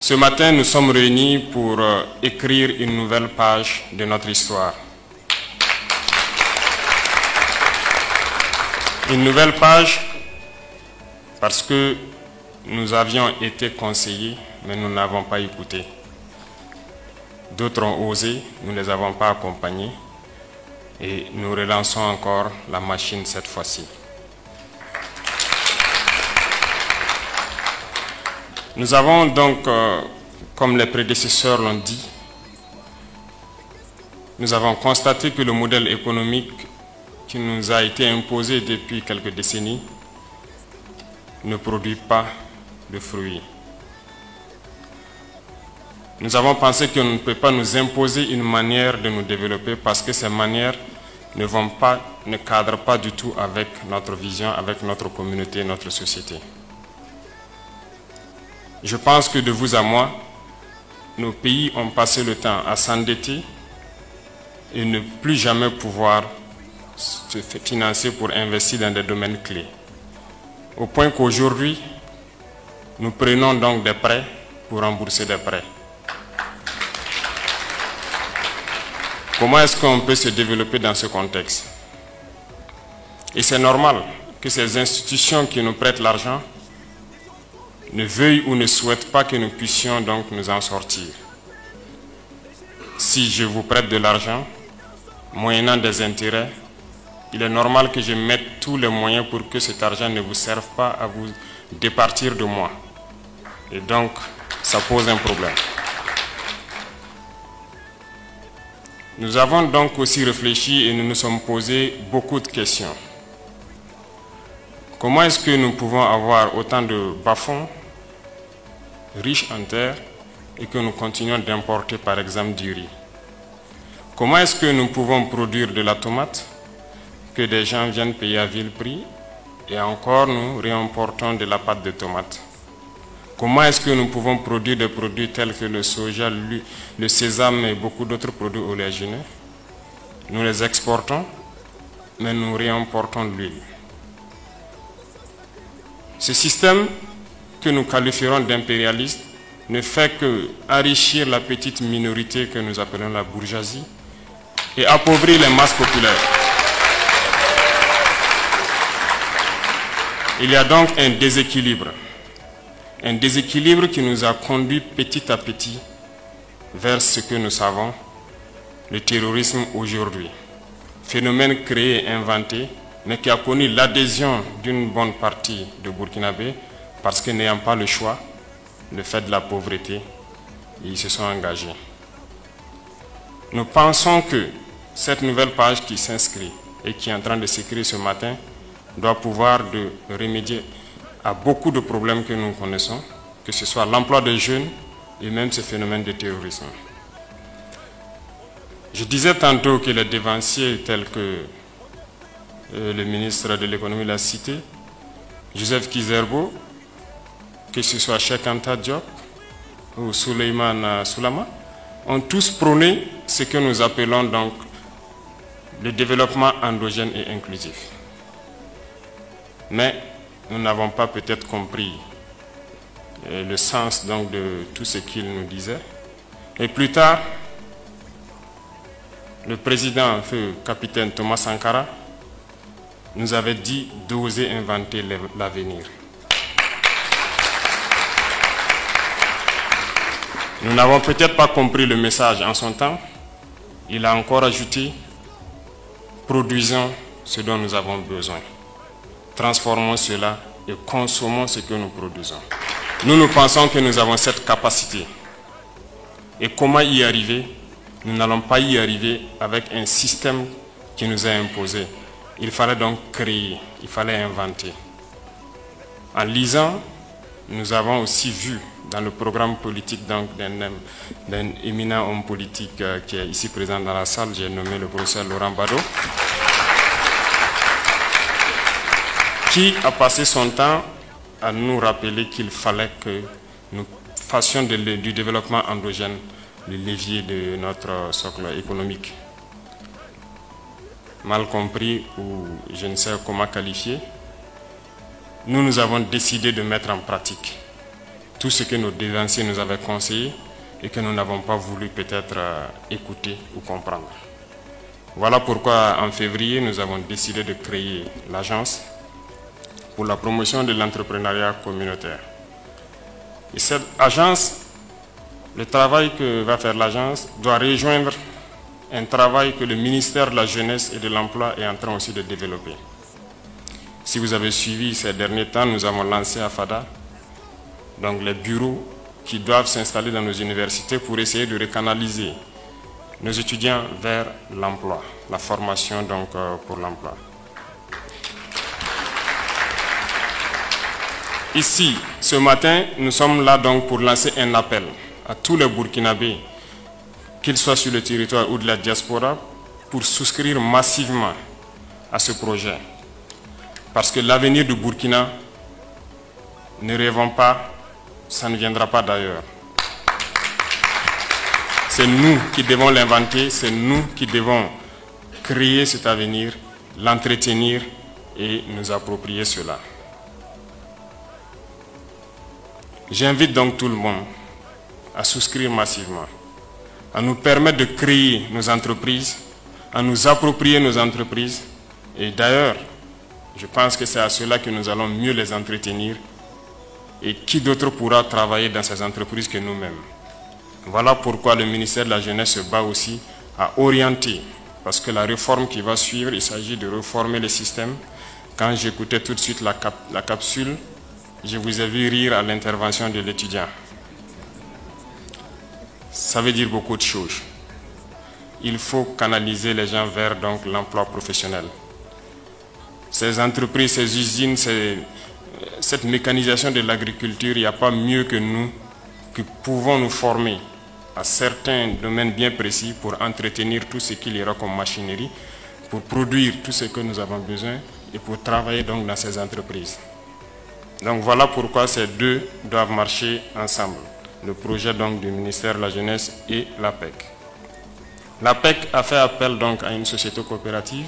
Ce matin, nous sommes réunis pour écrire une nouvelle page de notre histoire. Une nouvelle page parce que nous avions été conseillés, mais nous n'avons pas écouté. D'autres ont osé, nous ne les avons pas accompagnés et nous relançons encore la machine cette fois-ci. Nous avons donc, comme les prédécesseurs l'ont dit, nous avons constaté que le modèle économique qui nous a été imposé depuis quelques décennies ne produit pas de fruits. Nous avons pensé qu'on ne peut pas nous imposer une manière de nous développer parce que ces manières ne cadrent pas du tout avec notre vision, avec notre communauté, notre société. Je pense que de vous à moi, nos pays ont passé le temps à s'endetter et ne plus jamais pouvoir se financer pour investir dans des domaines clés. Au point qu'aujourd'hui, nous prenons donc des prêts pour rembourser des prêts. Comment est-ce qu'on peut se développer dans ce contexte? Et c'est normal que ces institutions qui nous prêtent l'argent ne veuillent ou ne souhaitent pas que nous puissions donc nous en sortir. Si je vous prête de l'argent, moyennant des intérêts, il est normal que je mette tous les moyens pour que cet argent ne vous serve pas à vous départir de moi. Et donc, ça pose un problème. Nous avons donc aussi réfléchi et nous nous sommes posé beaucoup de questions. Comment est-ce que nous pouvons avoir autant de bas-fonds riches en terre et que nous continuons d'importer par exemple du riz? Comment est-ce que nous pouvons produire de la tomate que des gens viennent payer à vil prix et encore nous réimportons de la pâte de tomate? Comment est-ce que nous pouvons produire des produits tels que le soja, le sésame et beaucoup d'autres produits oléagineux? Nous les exportons, mais nous réimportons de l'huile. Ce système que nous qualifierons d'impérialiste ne fait que enrichir la petite minorité que nous appelons la bourgeoisie et appauvrir les masses populaires. Il y a donc un déséquilibre qui nous a conduit petit à petit vers ce que nous savons, le terrorisme aujourd'hui. Phénomène créé et inventé, mais qui a connu l'adhésion d'une bonne partie de Burkinabés parce que n'ayant pas le choix, le fait de la pauvreté, ils se sont engagés. Nous pensons que cette nouvelle page qui s'inscrit et qui est en train de s'écrire ce matin doit pouvoir remédier à beaucoup de problèmes que nous connaissons, que ce soit l'emploi des jeunes et même ce phénomène de terrorisme. Je disais tantôt que les dévanciers tels que le ministre de l'économie l'a cité, Joseph Kizerbo, que ce soit Cheikh Anta Diop ou Souleymane Soulama, ont tous prôné ce que nous appelons donc le développement endogène et inclusif. Mais nous n'avons pas peut-être compris le sens donc de tout ce qu'ils nous disaient. Et plus tard, le président, feu capitaine Thomas Sankara, nous avait dit d'oser inventer l'avenir. Nous n'avons peut-être pas compris le message en son temps. Il a encore ajouté, produisons ce dont nous avons besoin. Transformons cela et consommons ce que nous produisons. Nous pensons que nous avons cette capacité. Et comment y arriver? Nous n'allons pas y arriver avec un système qui nous a imposé. Il fallait donc créer, il fallait inventer. En lisant, nous avons aussi vu dans le programme politique d'un éminent homme politique qui est ici présent dans la salle, j'ai nommé le professeur Laurent Bado, qui a passé son temps à nous rappeler qu'il fallait que nous fassions du développement endogène le levier de notre socle économique. Mal compris ou je ne sais comment qualifier, nous avons décidé de mettre en pratique tout ce que nos devanciers nous avaient conseillé et que nous n'avons pas voulu peut-être écouter ou comprendre. Voilà pourquoi en février, nous avons décidé de créer l'agence pour la promotion de l'entrepreneuriat communautaire. Et cette agence, le travail que va faire l'agence doit rejoindre un travail que le ministère de la Jeunesse et de l'Emploi est en train aussi de développer. Si vous avez suivi ces derniers temps, nous avons lancé à FADA donc les bureaux qui doivent s'installer dans nos universités pour essayer de recanaliser nos étudiants vers l'emploi, la formation donc pour l'emploi. Ici, ce matin, nous sommes là donc pour lancer un appel à tous les Burkinabés, qu'ils soient sur le territoire ou de la diaspora, pour souscrire massivement à ce projet. Parce que l'avenir du Burkina, ne rêvons pas, ça ne viendra pas d'ailleurs. C'est nous qui devons l'inventer, c'est nous qui devons créer cet avenir, l'entretenir et nous approprier cela. J'invite donc tout le monde à souscrire massivement, à nous permettre de créer nos entreprises, à nous approprier nos entreprises. Et d'ailleurs, je pense que c'est à cela que nous allons mieux les entretenir. Et qui d'autre pourra travailler dans ces entreprises que nous-mêmes? Voilà pourquoi le ministère de la Jeunesse se bat aussi à orienter. Parce que la réforme qui va suivre, il s'agit de reformer le système. Quand j'écoutais tout de suite la capsule, je vous ai vu rire à l'intervention de l'étudiant. Ça veut dire beaucoup de choses. Il faut canaliser les gens vers donc l'emploi professionnel. Ces entreprises, ces usines, cette mécanisation de l'agriculture, il n'y a pas mieux que nous qui pouvons nous former à certains domaines bien précis pour entretenir tout ce qu'il y aura comme machinerie, pour produire tout ce que nous avons besoin et pour travailler donc dans ces entreprises. Donc voilà pourquoi ces deux doivent marcher ensemble. Le projet donc du ministère de la Jeunesse et l'APEC. L'APEC a fait appel donc à une société coopérative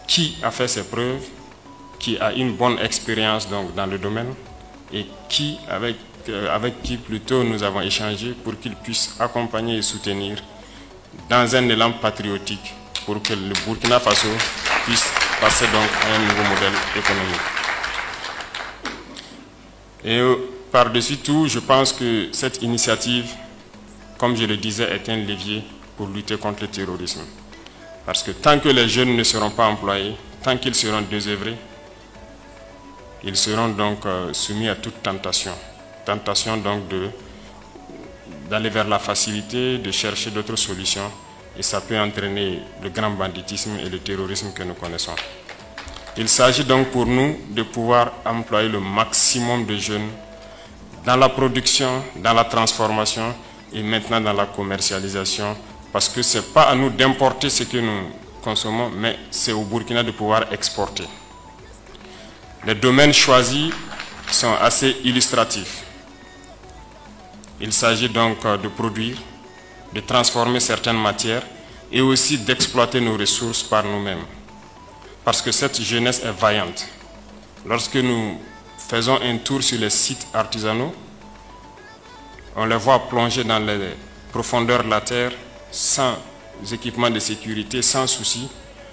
qui a fait ses preuves, qui a une bonne expérience donc dans le domaine et qui, avec qui plutôt nous avons échangé pour qu'il puisse accompagner et soutenir dans un élan patriotique pour que le Burkina Faso puisse passer donc à un nouveau modèle économique. Et par-dessus tout, je pense que cette initiative, comme je le disais, est un levier pour lutter contre le terrorisme. Parce que tant que les jeunes ne seront pas employés, tant qu'ils seront désœuvrés, ils seront donc soumis à toute tentation. Tentation donc d'aller vers la facilité, de chercher d'autres solutions. Et ça peut entraîner le grand banditisme et le terrorisme que nous connaissons. Il s'agit donc pour nous de pouvoir employer le maximum de jeunes dans la production, dans la transformation et maintenant dans la commercialisation. Parce que ce n'est pas à nous d'importer ce que nous consommons, mais c'est au Burkina de pouvoir exporter. Les domaines choisis sont assez illustratifs. Il s'agit donc de produire, de transformer certaines matières et aussi d'exploiter nos ressources par nous-mêmes. Parce que cette jeunesse est vaillante. Lorsque nous faisons un tour sur les sites artisanaux, on les voit plonger dans les profondeurs de la terre sans équipement de sécurité, sans souci,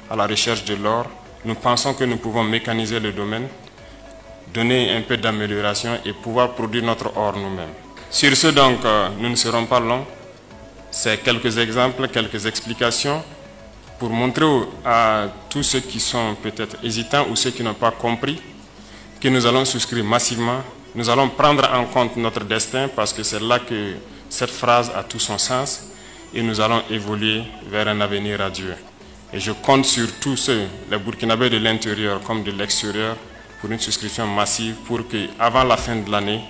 à la recherche de l'or. Nous pensons que nous pouvons mécaniser le domaine, donner un peu d'amélioration et pouvoir produire notre or nous-mêmes. Sur ce donc, nous ne serons pas longs. C'est quelques exemples, quelques explications pour montrer à tous ceux qui sont peut-être hésitants ou ceux qui n'ont pas compris que nous allons souscrire massivement. Nous allons prendre en compte notre destin parce que c'est là que cette phrase a tout son sens et nous allons évoluer vers un avenir radieux. Et je compte sur tous ceux, les Burkinabés de l'intérieur comme de l'extérieur, pour une souscription massive pour qu'avant la fin de l'année,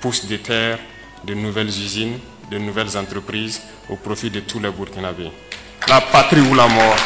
poussent des terres, de nouvelles usines, de nouvelles entreprises au profit de tous les Burkinabés. La patrie ou la mort.